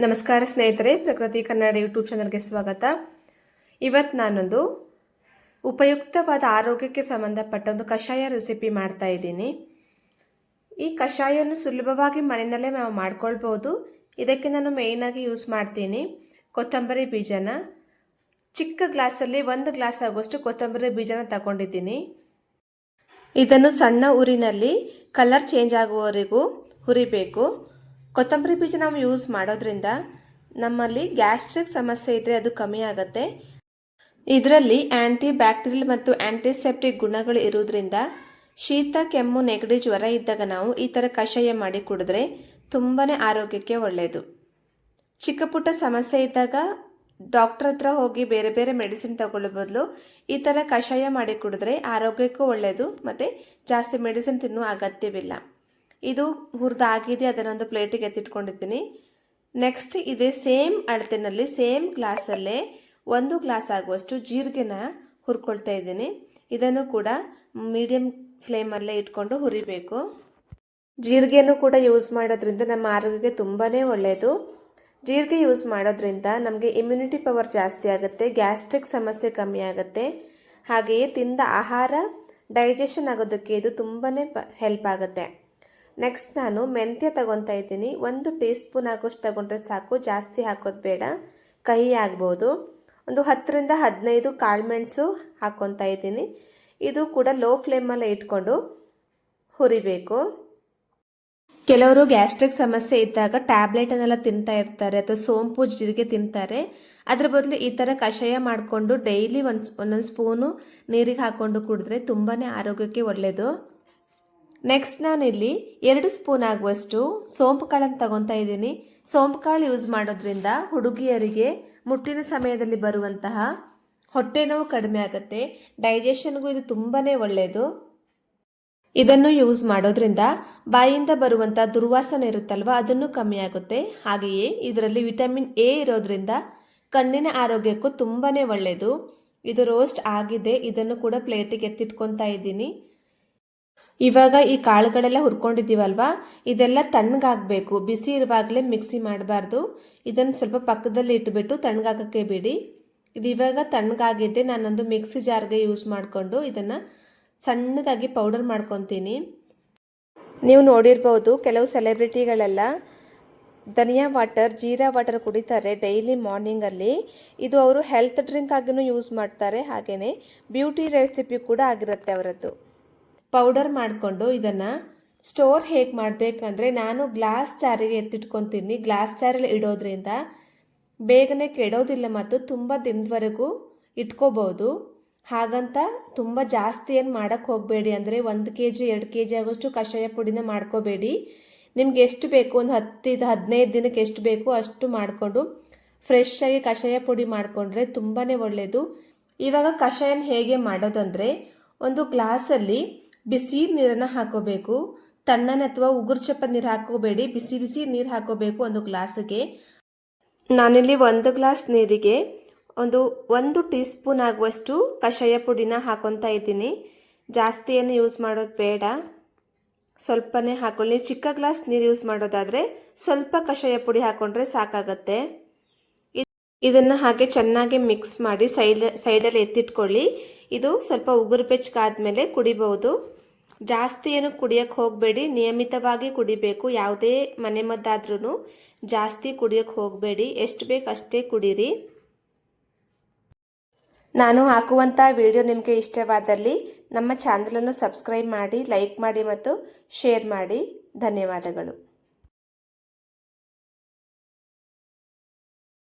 ನಮಸ್ಕಾರ ಸ್ನೇಹಿತರೆ, ಪ್ರಕೃತಿ ಕನ್ನಡ ಯೂಟ್ಯೂಬ್ ಚಾನಲ್ಗೆ ಸ್ವಾಗತ. ಇವತ್ತು ನಾನೊಂದು ಉಪಯುಕ್ತವಾದ ಆರೋಗ್ಯಕ್ಕೆ ಸಂಬಂಧಪಟ್ಟ ಒಂದು ಕಷಾಯ ರೆಸಿಪಿ ಮಾಡ್ತಾ ಇದ್ದೀನಿ. ಈ ಕಷಾಯವನ್ನು ಸುಲಭವಾಗಿ ಮನೆಯಲ್ಲೇ ನಾವು ಮಾಡ್ಕೊಳ್ಬೋದು. ಇದಕ್ಕೆ ನಾನು ಮೇಯ್ನಾಗಿ ಯೂಸ್ ಮಾಡ್ತೀನಿ ಕೊತ್ತಂಬರಿ ಬೀಜನ. ಚಿಕ್ಕ ಗ್ಲಾಸಲ್ಲಿ 1 ಗ್ಲಾಸ್ ಆಗುವಷ್ಟು ಕೊತ್ತಂಬರಿ ಬೀಜನ ತಗೊಂಡಿದ್ದೀನಿ. ಇದನ್ನು ಸಣ್ಣ ಉರಿನಲ್ಲಿ ಕಲರ್ ಚೇಂಜ್ ಆಗುವವರೆಗೂ ಹುರಿಬೇಕು. ಕೊತ್ತಂಬರಿ ಬೀಜ ನಾವು ಯೂಸ್ ಮಾಡೋದ್ರಿಂದ ನಮ್ಮಲ್ಲಿ ಗ್ಯಾಸ್ಟ್ರಿಕ್ ಸಮಸ್ಯೆ ಇದ್ದರೆ ಅದು ಕಮ್ಮಿ ಆಗುತ್ತೆ. ಇದರಲ್ಲಿ ಆ್ಯಂಟಿ ಬ್ಯಾಕ್ಟೀರಿಯಲ್ ಮತ್ತು ಆ್ಯಂಟಿಸೆಪ್ಟಿಕ್ ಗುಣಗಳು ಇರೋದ್ರಿಂದ ಶೀತ, ಕೆಮ್ಮು, ನೆಗಡಿ, ಜ್ವರ ಇದ್ದಾಗ ನಾವು ಈ ಥರ ಕಷಾಯ ಮಾಡಿ ಕುಡಿದ್ರೆ ತುಂಬಾ ಆರೋಗ್ಯಕ್ಕೆ ಒಳ್ಳೆಯದು. ಚಿಕ್ಕ ಪುಟ್ಟ ಸಮಸ್ಯೆ ಇದ್ದಾಗ ಡಾಕ್ಟರ್ ಹತ್ರ ಹೋಗಿ ಬೇರೆ ಬೇರೆ ಮೆಡಿಸಿನ್ ತಗೊಳ್ಳೋ ಬದಲು ಈ ಥರ ಕಷಾಯ ಮಾಡಿ ಕುಡಿದ್ರೆ ಆರೋಗ್ಯಕ್ಕೂ ಒಳ್ಳೆಯದು ಮತ್ತು ಜಾಸ್ತಿ ಮೆಡಿಸಿನ್ ತಿನ್ನೋ ಅಗತ್ಯವಿಲ್ಲ. ಇದು ಹುರಿದಾಗಿದೆ, ಅದನ್ನೊಂದು ಪ್ಲೇಟಿಗೆ ಎತ್ತಿಟ್ಕೊಂಡಿದ್ದೀನಿ. ನೆಕ್ಸ್ಟ್ ಇದೇ ಸೇಮ್ ಅಳತೆನಲ್ಲಿ ಸೇಮ್ ಗ್ಲಾಸಲ್ಲೇ 1 ಗ್ಲಾಸ್ ಆಗುವಷ್ಟು ಜೀರಿಗೆನ ಹುರ್ಕೊಳ್ತಾ ಇದ್ದೀನಿ. ಇದನ್ನು ಕೂಡ ಮೀಡಿಯಮ್ ಫ್ಲೇಮಲ್ಲೇ ಇಟ್ಕೊಂಡು ಹುರಿಬೇಕು. ಜೀರಿಗೆನೂ ಕೂಡ ಯೂಸ್ ಮಾಡೋದ್ರಿಂದ ನಮ್ಮ ಆರೋಗ್ಯಕ್ಕೆ ತುಂಬಾ ಒಳ್ಳೆಯದು. ಜೀರಿಗೆ ಯೂಸ್ ಮಾಡೋದ್ರಿಂದ ನಮಗೆ ಇಮ್ಯುನಿಟಿ ಪವರ್ ಜಾಸ್ತಿ ಆಗುತ್ತೆ, ಗ್ಯಾಸ್ಟ್ರಿಕ್ ಸಮಸ್ಯೆ ಕಮ್ಮಿ ಆಗುತ್ತೆ, ಹಾಗೆಯೇ ತಿಂದ ಆಹಾರ ಡೈಜೆಷನ್ ಆಗೋದಕ್ಕೆ ಇದು ತುಂಬಾ ಹೆಲ್ಪ್ ಆಗುತ್ತೆ. ನೆಕ್ಸ್ಟ್ ನಾನು ಮೆಂತ್ಯ ತಗೊತಾ ಇದ್ದೀನಿ. 1 ಟೀ ಸ್ಪೂನ್ ಆಗೋಷ್ಟು ತಗೊಂಡ್ರೆ ಸಾಕು, ಜಾಸ್ತಿ ಹಾಕೋದು ಬೇಡ, ಕಹಿ ಆಗ್ಬೋದು. ಒಂದು 10 ರಿಂದ 15 ಕಾಳುಮೆಣಸು ಹಾಕ್ಕೊತಾ ಇದ್ದೀನಿ. ಇದು ಕೂಡ ಲೋ ಫ್ಲೇಮಲ್ಲೇ ಇಟ್ಕೊಂಡು ಹುರಿಬೇಕು. ಕೆಲವರು ಗ್ಯಾಸ್ಟ್ರಿಕ್ ಸಮಸ್ಯೆ ಇದ್ದಾಗ ಟ್ಯಾಬ್ಲೆಟನ್ನೆಲ್ಲ ತಿಂತಾ ಇರ್ತಾರೆ ಅಥವಾ ಸೋಂಪು ಜೀರಿಗೆ ತಿಂತಾರೆ. ಅದರ ಬದಲು ಈ ಥರ ಕಷಾಯ ಮಾಡಿಕೊಂಡು ಡೈಲಿ ಒಂದೊಂದು ಸ್ಪೂನು ನೀರಿಗೆ ಹಾಕ್ಕೊಂಡು ಕುಡಿದ್ರೆ ತುಂಬಾ ಆರೋಗ್ಯಕ್ಕೆ ಒಳ್ಳೆಯದು. ನೆಕ್ಸ್ಟ್ ನಾನಿಲ್ಲಿ 2 ಸ್ಪೂನ್ ಆಗುವಷ್ಟು ಸೋಂಪು ಕಾಳನ್ನು ತಗೊತಾ ಇದ್ದೀನಿ. ಸೋಂಪು ಕಾಳು ಯೂಸ್ ಮಾಡೋದ್ರಿಂದ ಹುಡುಗಿಯರಿಗೆ ಮುಟ್ಟಿನ ಸಮಯದಲ್ಲಿ ಬರುವಂತಹ ಹೊಟ್ಟೆ ನೋವು ಕಡಿಮೆ ಆಗುತ್ತೆ, ಡೈಜೆಷನ್ಗೂ ಇದು ತುಂಬಾ ಒಳ್ಳೆಯದು. ಇದನ್ನು ಯೂಸ್ ಮಾಡೋದ್ರಿಂದ ಬಾಯಿಂದ ಬರುವಂಥ ದುರ್ವಾಸನೆ ಇರುತ್ತಲ್ವ, ಅದನ್ನು ಕಮ್ಮಿ ಆಗುತ್ತೆ. ಹಾಗೆಯೇ ಇದರಲ್ಲಿ ವಿಟಮಿನ್ ಎ ಇರೋದ್ರಿಂದ ಕಣ್ಣಿನ ಆರೋಗ್ಯಕ್ಕೂ ತುಂಬಾ ಒಳ್ಳೆಯದು. ಇದು ರೋಸ್ಟ್ ಆಗಿದೆ, ಇದನ್ನು ಕೂಡ ಪ್ಲೇಟಿಗೆ ಎತ್ತಿಟ್ಕೊತಾ ಇದ್ದೀನಿ. ಇವಾಗ ಈ ಕಾಳುಗಳೆಲ್ಲ ಹುರ್ಕೊಂಡಿದ್ದೀವಲ್ವ, ಇದೆಲ್ಲ ತಣ್ಣಗಾಗಬೇಕು. ಬಿಸಿ ಇರುವಾಗಲೇ ಮಿಕ್ಸಿ ಮಾಡಬಾರ್ದು. ಇದನ್ನು ಸ್ವಲ್ಪ ಪಕ್ಕದಲ್ಲಿ ಇಟ್ಬಿಟ್ಟು ತಣ್ಣಗಾಗಕ್ಕೆ ಬಿಡಿ. ಇದು ಇವಾಗ ತಣ್ಣಗಾಗಿದೆ. ನಾನೊಂದು ಮಿಕ್ಸಿ ಜಾರ್ಗೆ ಯೂಸ್ ಮಾಡಿಕೊಂಡು ಇದನ್ನು ಸಣ್ಣದಾಗಿ ಪೌಡರ್ ಮಾಡ್ಕೊತೀನಿ. ನೀವು ನೋಡಿರ್ಬೋದು, ಕೆಲವು ಸೆಲೆಬ್ರಿಟಿಗಳೆಲ್ಲ ಧನಿಯಾ ವಾಟರ್, ಜೀರಾ ವಾಟರ್ ಕುಡಿತಾರೆ ಡೈಲಿ ಮಾರ್ನಿಂಗಲ್ಲಿ. ಇದು ಅವರು ಹೆಲ್ತ್ ಡ್ರಿಂಕ್ ಆಗಿನೂ ಯೂಸ್ ಮಾಡ್ತಾರೆ, ಹಾಗೆಯೇ ಬ್ಯೂಟಿ ರೆಸಿಪಿ ಕೂಡ ಆಗಿರುತ್ತೆ ಅವರದ್ದು. ಪೌಡರ್ ಮಾಡಿಕೊಂಡು ಇದನ್ನು ಸ್ಟೋರ್ ಹೇಗೆ ಮಾಡಬೇಕಂದ್ರೆ, ನಾನು ಗ್ಲಾಸ್ ಜಾರಿಗೆ ಎತ್ತಿಟ್ಕೊತೀನಿ. ಗ್ಲಾಸ್ ಜಾರಲ್ಲಿ ಇಡೋದ್ರಿಂದ ಬೇಗನೆ ಕೆಡೋದಿಲ್ಲ ಮತ್ತು ತುಂಬ ದಿನದವರೆಗೂ ಇಟ್ಕೋಬೋದು. ಹಾಗಂತ ತುಂಬ ಜಾಸ್ತಿ ಏನು ಮಾಡೋಕ್ಕೆ ಹೋಗಬೇಡಿ. ಅಂದರೆ 1 kg 2 kg ಆಗೋಷ್ಟು ಕಷಾಯ ಪುಡಿನ ಮಾಡ್ಕೋಬೇಡಿ. ನಿಮ್ಗೆ ಎಷ್ಟು ಬೇಕು, ಒಂದು 10-15 ದಿನಕ್ಕೆ ಎಷ್ಟು ಬೇಕು ಅಷ್ಟು ಮಾಡಿಕೊಂಡು ಫ್ರೆಶ್ ಆಗಿ ಕಷಾಯ ಪುಡಿ ಮಾಡಿಕೊಂಡ್ರೆ ತುಂಬಾ ಒಳ್ಳೆಯದು. ಇವಾಗ ಕಷಾಯನ ಹೇಗೆ ಮಾಡೋದಂದರೆ, ಒಂದು ಗ್ಲಾಸಲ್ಲಿ ಬಿಸಿ ನೀರನ್ನು ಹಾಕೋಬೇಕು. ತಣ್ಣನೆ ಅಥವಾ ಉಗುರು ಚಪ್ಪ ನೀರು ಹಾಕೋಬೇಡಿ, ಬಿಸಿ ಬಿಸಿ ನೀರು ಹಾಕೋಬೇಕು ಒಂದು ಗ್ಲಾಸಿಗೆ. ನಾನಿಲ್ಲಿ 1 ಗ್ಲಾಸ್ ನೀರಿಗೆ 1 ಟೀ ಸ್ಪೂನ್ ಆಗುವಷ್ಟು ಕಷಾಯ ಪುಡಿನ ಹಾಕೊತಾ ಇದ್ದೀನಿ. ಜಾಸ್ತಿ ಏನು ಯೂಸ್ ಮಾಡೋದು ಬೇಡ, ಸ್ವಲ್ಪನೇ ಹಾಕೊಳ್ಳಿ. ಚಿಕ್ಕ ಗ್ಲಾಸ್ ನೀರು ಯೂಸ್ ಮಾಡೋದಾದರೆ ಸ್ವಲ್ಪ ಕಷಾಯ ಪುಡಿ ಹಾಕೊಂಡ್ರೆ ಸಾಕಾಗತ್ತೆ. ಇದನ್ನು ಹಾಗೆ ಚೆನ್ನಾಗಿ ಮಿಕ್ಸ್ ಮಾಡಿ ಸೈಡಲ್ಲಿ ಎತ್ತಿಟ್ಕೊಳ್ಳಿ. ಇದು ಸ್ವಲ್ಪ ಉಗುರು ಬೆಚ್ಚಗಾದ್ಮೇಲೆ ಕುಡಿಬಹುದು. ಜಾಸ್ತಿ ಏನು ಕುಡಿಯೋಕ್ಕೆ ಹೋಗಬೇಡಿ, ನಿಯಮಿತವಾಗಿ ಕುಡಿಬೇಕು. ಯಾವುದೇ ಮನೆಮದ್ದಾದ್ರೂ ಜಾಸ್ತಿ ಕುಡಿಯೋಕ್ಕೆ ಹೋಗಬೇಡಿ, ಎಷ್ಟು ಬೇಕು ಅಷ್ಟೇ ಕುಡೀರಿ. ನಾನು ಹಾಕುವಂಥ ವಿಡಿಯೋ ನಿಮಗೆ ಇಷ್ಟವಾದಲ್ಲಿ ನಮ್ಮ ಚಾನಲನ್ನು ಸಬ್ಸ್ಕ್ರೈಬ್ ಮಾಡಿ, ಲೈಕ್ ಮಾಡಿ ಮತ್ತು ಶೇರ್ ಮಾಡಿ. ಧನ್ಯವಾದಗಳು.